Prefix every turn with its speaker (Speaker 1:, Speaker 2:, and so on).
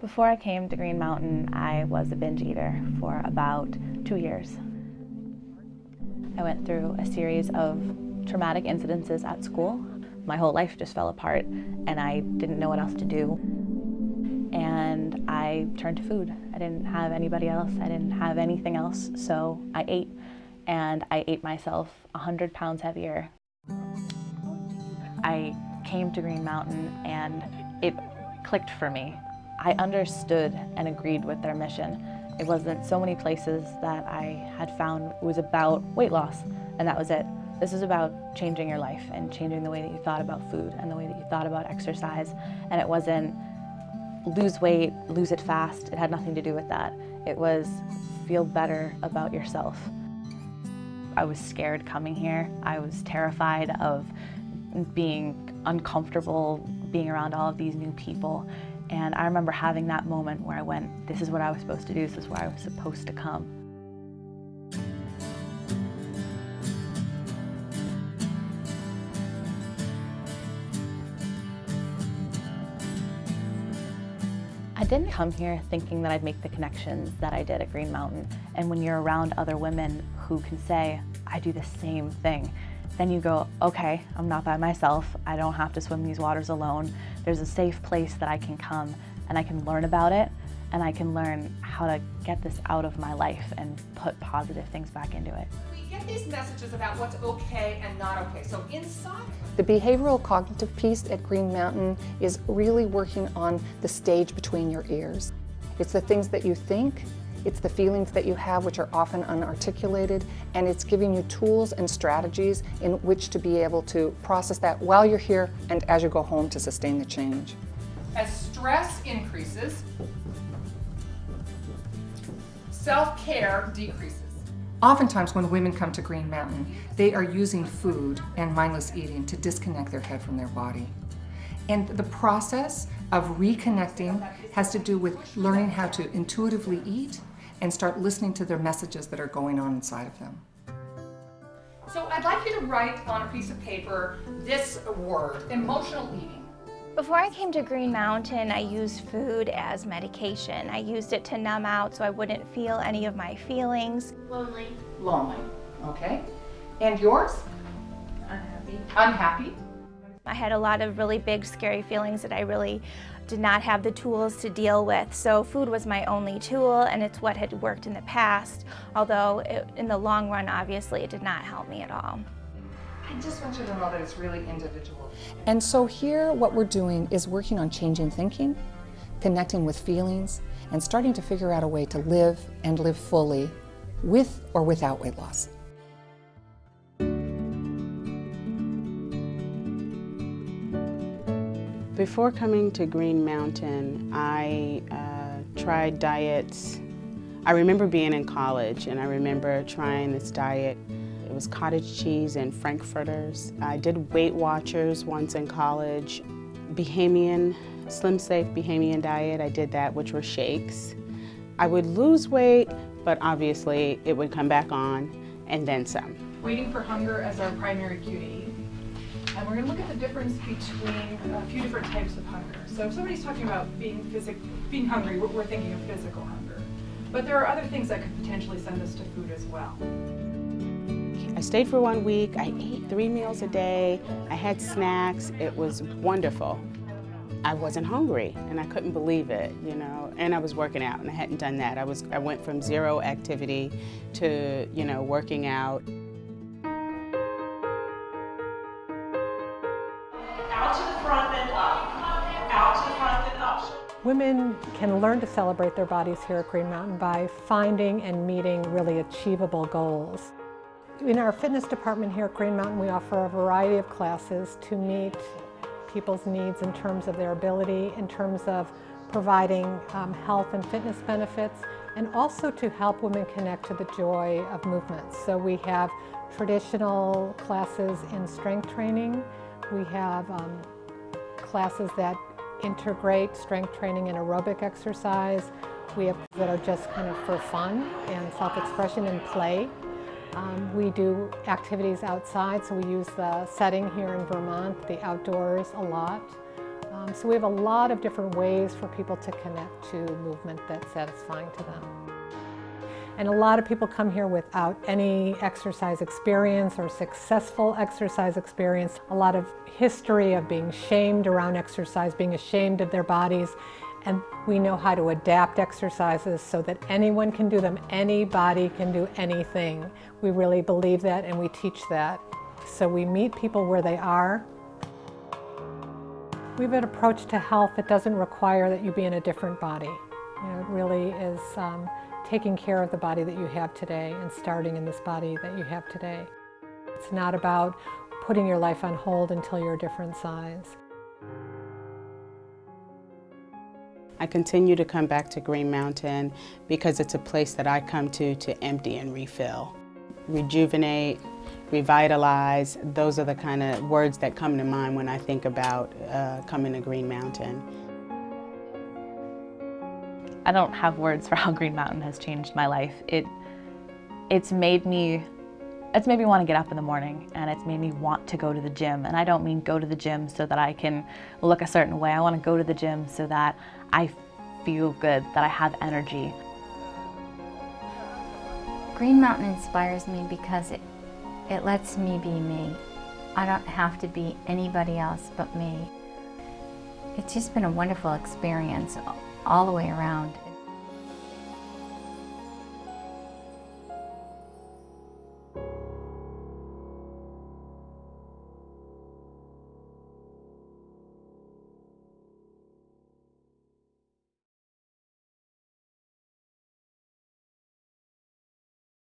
Speaker 1: Before I came to Green Mountain, I was a binge eater for about 2 years. I went through a series of traumatic incidences at school. My whole life just fell apart and I didn't know what else to do. And I turned to food. I didn't have anybody else, I didn't have anything else, so I ate. And I ate myself 100 pounds heavier. I came to Green Mountain and it clicked for me. I understood and agreed with their mission. It wasn't so many places that I had found it was about weight loss, and that was it. This is about changing your life and changing the way that you thought about food and the way that you thought about exercise. And it wasn't lose weight, lose it fast. It had nothing to do with that. It was feel better about yourself. I was scared coming here. I was terrified of being uncomfortable, being around all of these new people. And I remember having that moment where I went, this is what I was supposed to do, this is where I was supposed to come. I didn't come here thinking that I'd make the connections that I did at Green Mountain. And when you're around other women who can say, I do the same thing, then you go, okay, I'm not by myself. I don't have to swim these waters alone. There's a safe place that I can come and I can learn about it, and I can learn how to get this out of my life and put positive things back into it.
Speaker 2: We get these messages about what's okay and not okay. So inside
Speaker 3: the behavioral cognitive piece at Green Mountain is really working on the stage between your ears. It's the things that you think, it's the feelings that you have, which are often unarticulated, and it's giving you tools and strategies in which to be able to process that while you're here and as you go home to sustain the change.
Speaker 2: as stress increases, self-care decreases.
Speaker 3: Oftentimes when women come to Green Mountain, they are using food and mindless eating to disconnect their head from their body. And the process of reconnecting has to do with learning how to intuitively eat and start listening to their messages that are going on inside of them.
Speaker 2: So I'd like you to write on a piece of paper this word, emotional eating.
Speaker 4: Before I came to Green Mountain, I used food as medication. I used it to numb out so I wouldn't feel any of my feelings.
Speaker 2: Lonely. Lonely, okay. And yours? Unhappy. Unhappy.
Speaker 4: I had a lot of really big, scary feelings that I really did not have the tools to deal with. So food was my only tool, and it's what had worked in the past, although in the long run, obviously, it did not help me at all.
Speaker 2: I just want you to know that it's really individual.
Speaker 3: And so here, what we're doing is working on changing thinking, connecting with feelings, and starting to figure out a way to live and live fully with or without weight loss.
Speaker 5: Before coming to Green Mountain, I tried diets. I remember being in college and I remember trying this diet. It was cottage cheese and frankfurters. I did Weight Watchers once in college. Bahamian, Slim Safe Bahamian diet, I did that, which were shakes. I would lose weight, but obviously it would come back on and then some.
Speaker 6: Waiting for hunger as our primary cue to eat. And we're going to look at the difference between a few different types of hunger. So if somebody's talking about being hungry, we're thinking of physical hunger. But there are other things that could potentially send us to food as well.
Speaker 5: I stayed for 1 week. I ate 3 meals a day. I had snacks. It was wonderful. I wasn't hungry, and I couldn't believe it, you know. And I was working out, and I hadn't done that. I went from zero activity to, you know, working out.
Speaker 2: Out to the front and up. Out to the front and up.
Speaker 7: Women can learn to celebrate their bodies here at Green Mountain by finding and meeting really achievable goals. In our fitness department here at Green Mountain, we offer a variety of classes to meet people's needs in terms of their ability, in terms of providing health and fitness benefits, and also to help women connect to the joy of movement. So we have traditional classes in strength training. We have classes that integrate strength training and aerobic exercise. We have that are just kind of for fun and self-expression and play. We do activities outside, so we use the setting here in Vermont, the outdoors, a lot. So we have a lot of different ways for people to connect to movement that's satisfying to them. And a lot of people come here without any exercise experience or successful exercise experience. A lot of history of being shamed around exercise, being ashamed of their bodies. And we know how to adapt exercises so that anyone can do them. Anybody can do anything. We really believe that and we teach that. So we meet people where they are. We have an approach to health that doesn't require that you be in a different body. You know, it really is taking care of the body that you have today and starting in this body that you have today. It's not about putting your life on hold until you're a different size.
Speaker 5: I continue to come back to Green Mountain because it's a place that I come to empty and refill. Rejuvenate, revitalize, those are the kind of words that come to mind when I think about coming to Green Mountain.
Speaker 1: I don't have words for how Green Mountain has changed my life. It's made me want to get up in the morning, and it's made me want to go to the gym. And I don't mean go to the gym so that I can look a certain way. I want to go to the gym so that I feel good, that I have energy.
Speaker 8: Green Mountain inspires me because it lets me be me. I don't have to be anybody else but me. It's just been a wonderful experience all the way around.